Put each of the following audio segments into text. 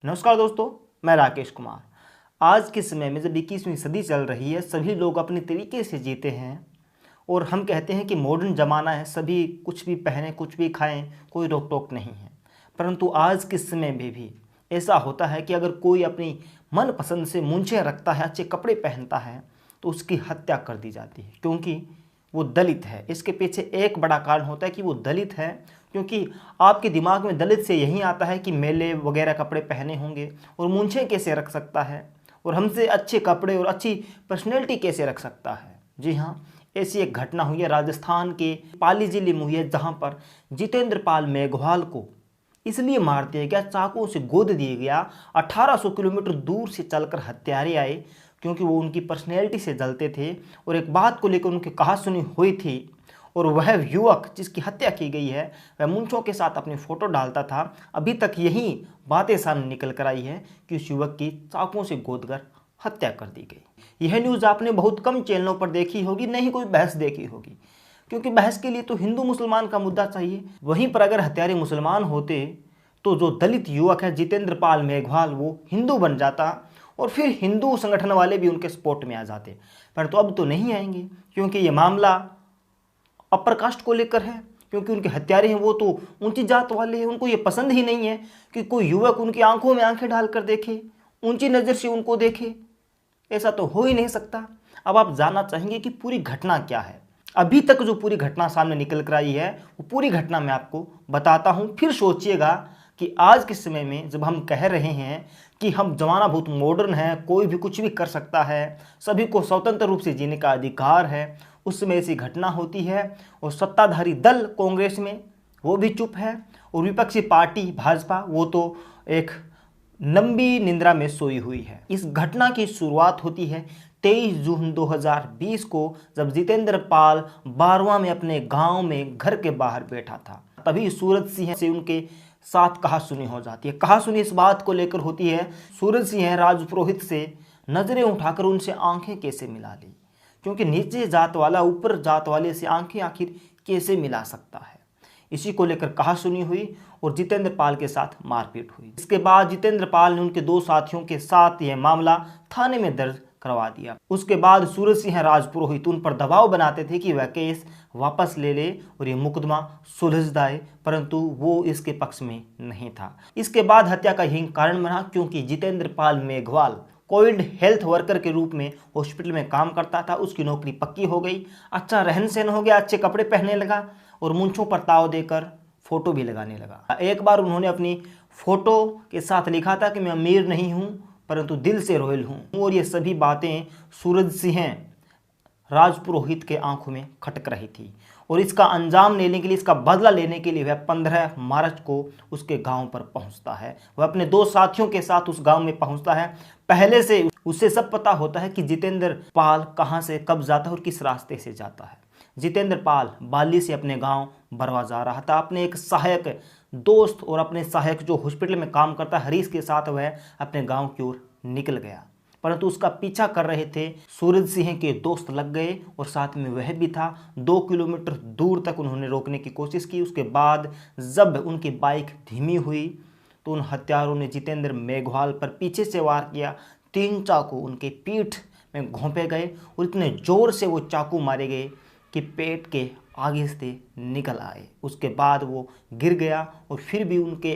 नमस्कार दोस्तों, मैं राकेश कुमार। आज के समय में जब 21वीं सदी चल रही है, सभी लोग अपने तरीके से जीते हैं और हम कहते हैं कि मॉडर्न ज़माना है, सभी कुछ भी पहने कुछ भी खाएं, कोई रोक टोक नहीं है। परंतु आज के समय में भी ऐसा होता है कि अगर कोई अपनी मनपसंद से मूंछें रखता है, अच्छे कपड़े पहनता है, तो उसकी हत्या कर दी जाती है क्योंकि वो दलित है। इसके पीछे एक बड़ा कारण होता है कि वो दलित है, क्योंकि आपके दिमाग में दलित से यही आता है कि मेले वगैरह कपड़े पहने होंगे और मूंछें कैसे रख सकता है और हमसे अच्छे कपड़े और अच्छी पर्सनैलिटी कैसे रख सकता है। जी हाँ, ऐसी एक घटना हुई है राजस्थान के पाली जिले में हुई है, जहाँ पर जितेंद्र पाल मेघवाल को इसलिए मार दिया गया, चाकुओं से गोद दिया गया। 1800 किलोमीटर दूर से चलकर हत्यारे आए क्योंकि वो उनकी पर्सनैलिटी से जलते थे और एक बात को लेकर उनकी कहासुनी हुई थी। और वह युवक जिसकी हत्या की गई है, वह मूंछों के साथ अपनी फ़ोटो डालता था। अभी तक यही बातें सामने निकल कर आई है कि उस युवक की चाकुओं से गोदकर हत्या कर दी गई। यह न्यूज़ आपने बहुत कम चैनलों पर देखी होगी, नहीं कोई बहस देखी होगी, क्योंकि बहस के लिए तो हिंदू मुसलमान का मुद्दा चाहिए। वहीं पर अगर हत्यारे मुसलमान होते तो जो दलित युवक है जितेंद्र पाल मेघवाल, वो हिंदू बन जाता और फिर हिंदू संगठन वाले भी उनके सपोर्ट में आ जाते। परंतु अब तो नहीं आएंगे क्योंकि ये मामला अपर कास्ट को लेकर है, क्योंकि उनके हत्यारे हैं वो तो ऊंची जात वाले हैं। उनको ये पसंद ही नहीं है कि कोई युवक उनकी आंखों में आंखें डालकर देखे, ऊंची नज़र से उनको देखे। ऐसा तो हो ही नहीं सकता। अब आप जानना चाहेंगे कि पूरी घटना क्या है। अभी तक जो पूरी घटना सामने निकल कर आई है, वो पूरी घटना मैं आपको बताता हूँ। फिर सोचिएगा कि आज के समय में जब हम कह रहे हैं कि हम ज़माना बहुत मॉडर्न है, कोई भी कुछ भी कर सकता है, सभी को स्वतंत्र रूप से जीने का अधिकार है, उस समय ऐसी घटना होती है और सत्ताधारी दल कांग्रेस में वो भी चुप है और विपक्षी पार्टी भाजपा वो तो एक लंबी निंद्रा में सोई हुई है। इस घटना की शुरुआत होती है 23 जून 2020 को, जब जितेंद्र पाल बारवा में अपने गांव में घर के बाहर बैठा था। तभी सूरज सिंह से उनके साथ कहासुनी हो जाती है। कहासुनी इस बात को लेकर होती है, सूरज सिंह राजपुरोहित से नजरें उठाकर उनसे आंखें कैसे मिला ली, क्योंकि नीचे जात वाला ऊपर जात वाले से आंखें आखिर कैसे मिला सकता है। इसी को लेकर कहासुनी हुई और जितेंद्र पाल के साथ मारपीट हुई। इसके बाद जितेंद्र पाल ने उनके दो साथियों के साथ यह मामला थाने में दर्ज करवा दिया। उसके बाद सूरज सिंह राजपुरोहित उन पर दबाव बनाते थे कि वह केस वापस ले ले और ये मुकदमा सुलझ जाए, परंतु वो इसके पक्ष में नहीं था। इसके बाद हत्या का यही कारण बना क्योंकि जितेंद्र पाल मेघवाल कोविड हेल्थ वर्कर के रूप में हॉस्पिटल में काम करता था। उसकी नौकरी पक्की हो गई, अच्छा रहन सहन हो गया, अच्छे कपड़े पहनने लगा और मूंछों पर ताव देकर फोटो भी लगाने लगा। एक बार उन्होंने अपनी फोटो के साथ लिखा था कि मैं अमीर नहीं हूं परंतु दिल से रॉयल हूं। और ये सभी बातें सूरज सिंह राजपुरोहित के आंखों में खटक रही थी और इसका अंजाम लेने के लिए, इसका बदला लेने के लिए वह 15 मार्च को उसके गांव पर पहुंचता है। वह अपने दो साथियों के साथ उस गांव में पहुंचता है। पहले से उसे सब पता होता है कि जितेंद्र पाल कहां से कब जाता है और किस रास्ते से जाता है। जितेंद्र पाल बाली से अपने गांव बरवा जा रहा था। अपने एक सहायक दोस्त और अपने सहायक जो हॉस्पिटल में काम करता है हरीश के साथ वह अपने गांव की ओर निकल गया, परंतु उसका पीछा कर रहे थे सूरज सिंह के दोस्त लग गए और साथ में वह भी था। 2 किलोमीटर दूर तक उन्होंने रोकने की कोशिश की। उसके बाद जब उनकी बाइक धीमी हुई तो उन हत्यारों ने जितेंद्र मेघवाल पर पीछे से वार किया। 3 चाकू उनके पीठ में घोंपे गए और इतने जोर से वो चाकू मारे गए कि पेट के आगे से निकल आए। उसके बाद वो गिर गया और फिर भी उनके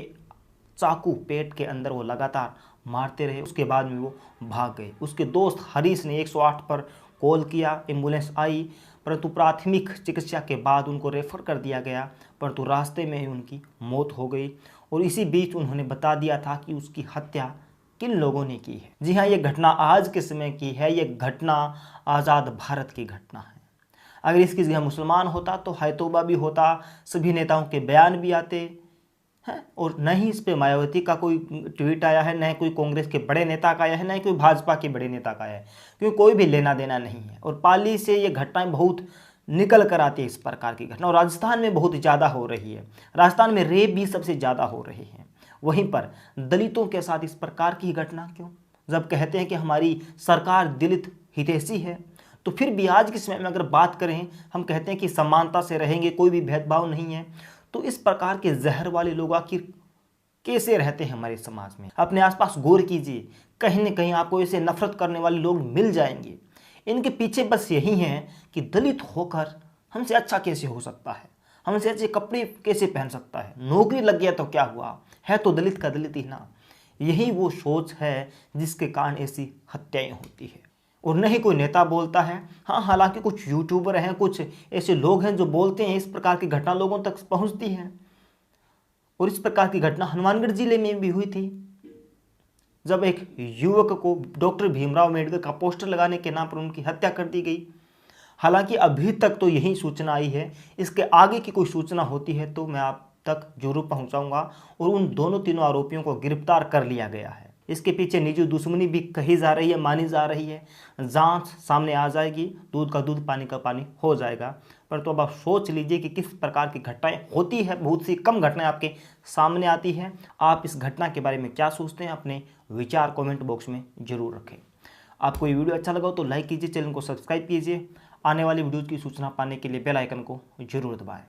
चाकू पेट के अंदर वो लगातार मारते रहे। उसके बाद में वो भाग गए। उसके दोस्त हरीश ने 108 पर कॉल किया, एम्बुलेंस आई, परंतु प्राथमिक चिकित्सा के बाद उनको रेफर कर दिया गया, परंतु रास्ते में ही उनकी मौत हो गई। और इसी बीच उन्होंने बता दिया था कि उसकी हत्या किन लोगों ने की है। जी हाँ, ये घटना आज के समय की है। ये घटना आज़ाद भारत की घटना है। अगर इसकी जगह मुसलमान होता तो हाय तौबा भी होता, सभी नेताओं के बयान भी आते हैं, और न ही इस पे मायावती का कोई ट्वीट आया है, न ही कोई कांग्रेस के बड़े नेता का आया है, न ही कोई भाजपा के बड़े नेता का आया है, क्योंकि कोई भी लेना देना नहीं है। और पाली से ये घटनाएं बहुत निकल कर आती है, इस प्रकार की घटना, और राजस्थान में बहुत ज़्यादा हो रही है। राजस्थान में रेप भी सबसे ज़्यादा हो रही है। वहीं पर दलितों के साथ इस प्रकार की घटना क्यों? जब कहते हैं कि हमारी सरकार दलित हितैषी है, तो फिर भी आज के समय में अगर बात करें, हम कहते हैं कि समानता से रहेंगे, कोई भी भेदभाव नहीं है, तो इस प्रकार के जहर वाले लोग आखिर कैसे रहते हैं हमारे समाज में। अपने आसपास गौर कीजिए, कहीं न कहीं आपको ऐसे नफरत करने वाले लोग मिल जाएंगे। इनके पीछे बस यही है कि दलित होकर हमसे अच्छा कैसे हो सकता है, हमसे अच्छे कपड़े कैसे पहन सकता है, नौकरी लग गया तो क्या हुआ, है तो दलित का दलित ही ना। यही वो सोच है जिसके कारण ऐसी हत्याएं होती है। और न ही कोई नेता बोलता है। हाँ, हालांकि कुछ यूट्यूबर हैं, कुछ ऐसे लोग हैं जो बोलते हैं, इस प्रकार की घटना लोगों तक पहुंचती है। और इस प्रकार की घटना हनुमानगढ़ जिले में भी हुई थी, जब एक युवक को डॉक्टर भीमराव अम्बेडकर का पोस्टर लगाने के नाम पर उनकी हत्या कर दी गई। हालांकि अभी तक तो यही सूचना आई है, इसके आगे की कोई सूचना होती है तो मैं आप तक जरूर पहुंचाऊंगा। और उन दोनों तीनों आरोपियों को गिरफ्तार कर लिया गया है। इसके पीछे निजी दुश्मनी भी कही जा रही है, मानी जा रही है। जांच सामने आ जाएगी, दूध का दूध पानी का पानी हो जाएगा। पर तो अब आप सोच लीजिए कि किस प्रकार की घटनाएं होती है। बहुत सी कम घटनाएं आपके सामने आती है। आप इस घटना के बारे में क्या सोचते हैं, अपने विचार कमेंट बॉक्स में जरूर रखें। आपको ये वीडियो अच्छा लगा हो तो लाइक कीजिए, चैनल को सब्सक्राइब कीजिए। आने वाली वीडियोज़ की सूचना पाने के लिए बेल आइकन को जरूर दबाएं।